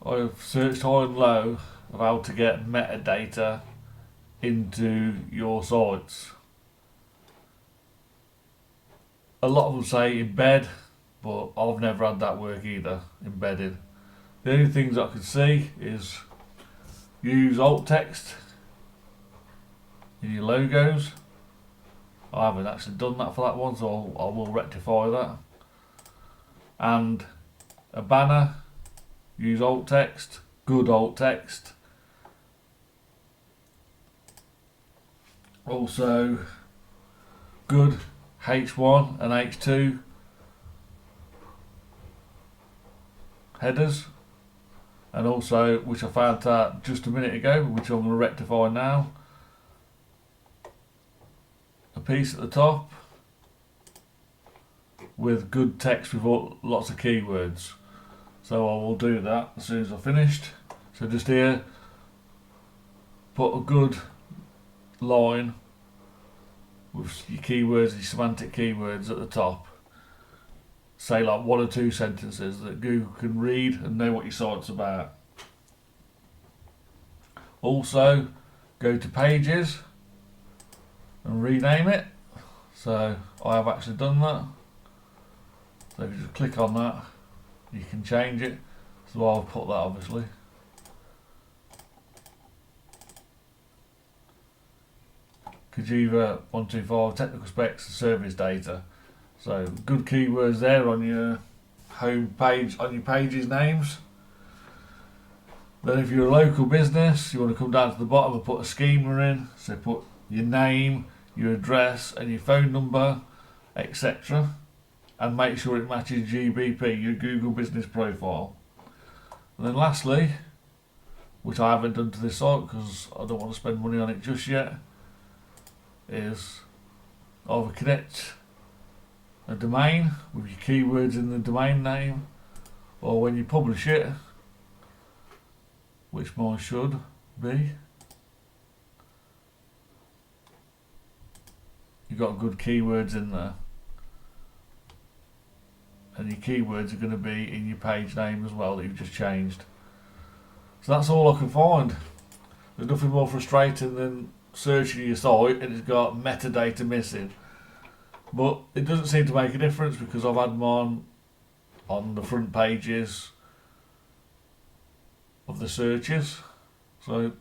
I've searched high and low of how to get metadata into your sites. A lot of them say embed, but I've never had that work either, embedded. The only things I can see is use alt text in your logos. I haven't actually done that for that one, so I will rectify that. And a banner, use alt text, good alt text. Also good H1 and H2 headers, and also, which I found out just a minute ago, which I'm going to rectify now, a piece at the top with good text with lots of keywords. So I will do that as soon as I've finished. So just here, put a good line with your keywords, your semantic keywords at the top. Say like 1 or 2 sentences that Google can read and know what your site's about. Also, go to pages and rename it. So I have actually done that. So if you just click on that, you can change it. So I'll put that obviously. Kajiva 125 technical specs and service data. So good keywords there on your home page, on your pages names. Then if you're a local business, you want to come down to the bottom and put a schema in. So put your name, your address and your phone number, etc. And make sure it matches GBP, your Google Business Profile. And then lastly, which I haven't done to this site because I don't want to spend money on it just yet, is either connect a domain with your keywords in the domain name, or when you publish it, which mine should be, you've got good keywords in there, and your keywords are going to be in your page name as well that you've just changed. So that's all I can find. There's nothing more frustrating than searching your site and it's got metadata missing. But it doesn't seem to make a difference because I've had mine on the front pages of the searches. So